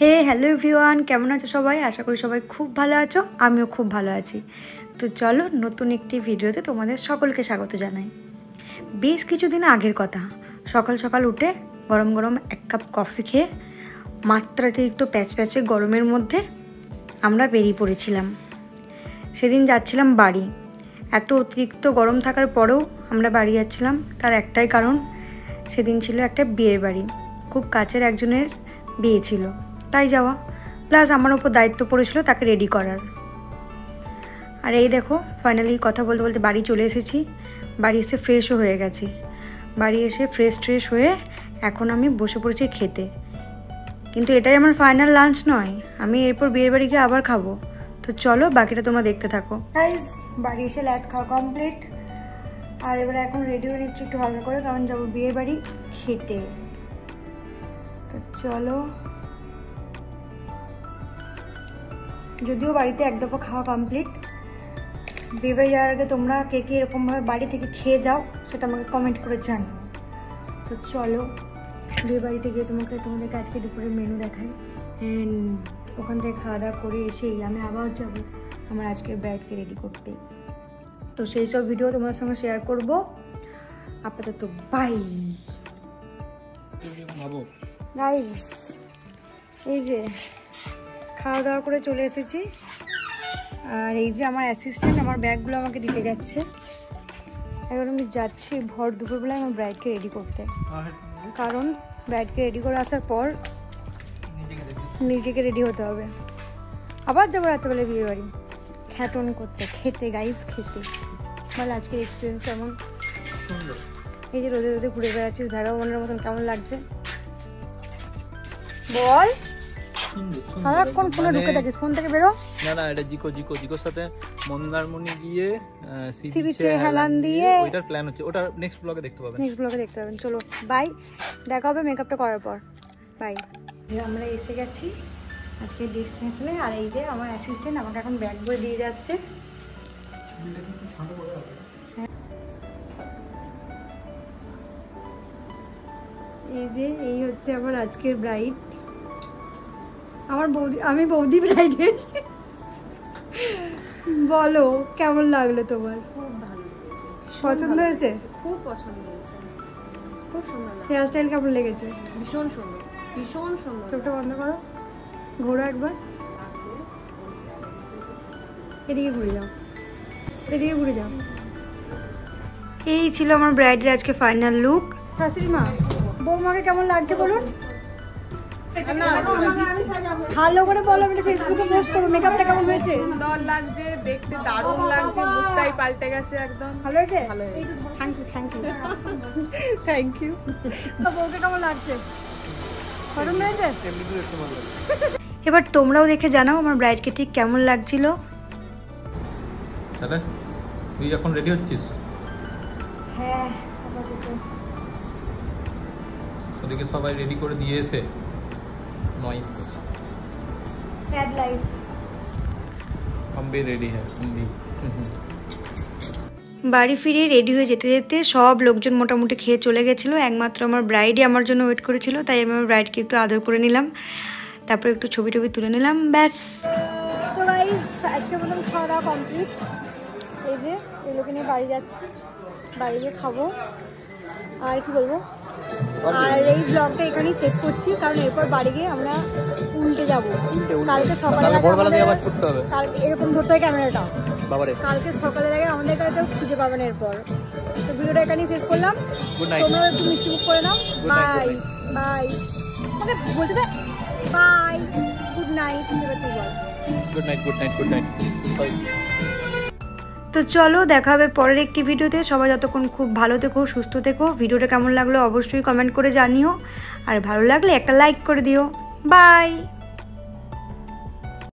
হে hello everyone, কেমন আছো সবাই? আশা করি সবাই খুব ভালো আছো, আমিও খুব ভালো আছি। তো চলো নতুন একটি ভিডিওতে তোমাদের সকলকে স্বাগত জানাই। বেশ কিছুদিন আগের কথা, সকাল সকাল উঠে গরম গরম এক কাপ কফি খেয়ে মাত্রাতিরিক্ত প্যাচপ্যাচে গরমের মধ্যে আমরা বেরিয়ে পড়েছিলাম। সেদিন যাচ্ছিলাম বাড়ি। এত অতিরিক্ত গরম থাকার পরেও আমরা বাড়ি যাচ্ছিলাম, তার একটাই কারণ, সেদিন ছিল একটা বিয়ের বাড়ি, খুব কাছের একজনের বিয়ে ছিল, তাই যাওয়া। প্লাস আমার ওপর দায়িত্ব পড়েছিল তাকে রেডি করার। আর এই দেখো ফাইনালি কথা বলতে বলতে বাড়ি চলে এসেছি। বাড়ি এসে ফ্রেশও হয়ে গেছি। বাড়ি এসে ফ্রেশ হয়ে এখন আমি বসে পড়েছি খেতে। কিন্তু এটাই আমার ফাইনাল লাঞ্চ নয়, আমি এরপর বিয়ের বাড়ি গিয়ে আবার খাবো। তো চলো বাকিটা তোমরা দেখতে থাকো। গাইস, বাড়ি এসে ল্যাদ খাওয়া কমপ্লিট। আর এবারে এখন রেডি হয়ে নিচ্ছি একটু হালকা করে, কারণ যাবো বিয়ের বাড়ি খেতে। তো চলো। যদিও বাড়িতে এক দফা খাওয়া কমপ্লিট, বিয়েবাড়ি যাওয়ার আগে তোমরা কে কে এরকমভাবে বাড়ি থেকে খেয়ে যাও সেটা আমাকে কমেন্ট করে জানো। তো চলো বিয়ে বাড়িতে গিয়ে তোমাদেরকে আজকে দুপুরের মেনু দেখাই। অ্যান্ড ওখান থেকে খাওয়া দাওয়া করে এসেই আমি আবার যাব আমার আজকের ব্রাইডকে রেডি করতে। তো সেই সব ভিডিও তোমাদের সঙ্গে শেয়ার করবো। আপাতত বাই গাইস। এই যে খাওয়া দাওয়া করে চলে এসেছি, আর এই যে আমার অ্যাসিস্ট্যান্ট আমার ব্যাগগুলো আমাকে দিতে যাচ্ছে। এবার আমি যাচ্ছি ভর দুপুরবেলায় আমার ব্রাইডকে রেডি করতে, কারণ ব্রাইডকে রেডি করে আসার পর নিজেকে রেডি হতে হবে। আবার যাবো রাত্রেবেলা বিয়ে বাড়ি খ্যাটন করতে, খেতে গাইস, খেতে। মানে আজকের এক্সপিরিয়েন্স কেমন? এই যে রোদে রোদে ঘুরে বেড়াচ্ছিস ভ্যাগাবনের মতন, কেমন লাগছে বল? সারাক্ষণ ফোনে ঢুকে থাকিস, ফোন থেকে বেরো। না না, এটা জিকোর সাথে মন্দারমণি গিয়ে সি বিচে হেলান দিয়ে ওইটার প্ল্যান হচ্ছে, ওটা নেক্সট ব্লগে দেখতে পাবেন। চলো বাই, দেখা হবে মেকআপটা করার পর। বাই। আমরা এসে গেছি আজকে ডেস্টিনেশনে। আর এই যে আমার অ্যাসিস্ট্যান্ট আমাকে এখন ব্যাগ বই দিয়ে যাচ্ছে। এই যে এই হচ্ছে আমার আজকের ব্রাইড, আমার বৌদি। আমি বৌদি ব্রাইডের। বলো কেমন লাগলো তোমার? খুব ভালো লেগেছে। পছন্দ হয়েছে? খুব পছন্দ হয়েছে, খুব সুন্দর। হেয়ার স্টাইল কেমন লেগেছে? ভীষণ সুন্দর, ভীষণ সুন্দর। চোখটা বন্ধ করো, ঘোরো একবার, এদিকে ঘুরে যাও, এদিকে ঘুরে যাও। এই ছিল আমার ব্রাইডের আজকে ফাইনাল লুক। শাশুড়ি মা, বৌমাকে কেমন লাগছে বলুন? ভালো করে বলো, আমি ফেসবুকে পোস্ট করবো। মেকআপটা কেমন হয়েছে? সুন্দর লাগছে, দেখতে দারুণ লাগছে, মুখটাই পাল্টে গেছে একদম। ভালো হয়েছে? ভালো হয়েছে, থ্যাংক ইউ থ্যাংক ইউ। তো বউকে কেমন লাগছে? পছন্দ হয়েছে? এবার তোমরাও দেখে জানাও আমার ব্রাইডকে ঠিক কেমন লাগছিল। তাহলে তুই এখন রেডি হচ্ছিস? হ্যাঁ, ওদিকে সবাই রেডি করে দিয়েছে। नॉइस सैड लाइफ, हम भी रेडी हैं, हम भी। বাড়ি ফিরে রেডি হয়ে যেতে যেতে সব লোকজন মোটামুটি খেয়ে চলে গেছিলো, একমাত্র আমার ব্রাইডই আমার জন্য ওয়েট করেছিল। তাই আমি আমার ব্রাইডকে একটু আদর করে নিলাম, তারপরে একটু ছবি টবি তুলে নিলাম, ব্যাস। তো গাইস আজকের মতন খাওয়া দাওয়া কমপ্লিট। এই যে এগুলোকে নিয়ে বাড়ি যাচ্ছি, বাড়ি গিয়ে খাবো। আর কি বলবো, আর এই ব্লগটা এখানেই শেষ করছি, কারণ এরপর বাড়ি গিয়ে আমরা উল্টে যাবো। কালকে সকালে কালকে এরকম ধরতে হয় ক্যামেরাটা, কালকে সকালের আগে আমাদের কাছে খুঁজে পাবেন এরপর। তো ভিডিওটা এখানেই শেষ করলাম। তোমরা একটু মিষ্টি মুখ করে নাও। বাই বাই, ওকে বলতে দে বাই, গুড নাইট। এবার তুই বল গুড নাইট। তো চলো দেখা হবে পরের একটি ভিডিওতে। সবাই যতক্ষণ খুব ভালো থেকো, সুস্থ থেকো। ভিডিওটা কেমন লাগলো অবশ্যই কমেন্ট করে জানিও, আর ভালো লাগলে একটা লাইক করে দিও। বাই।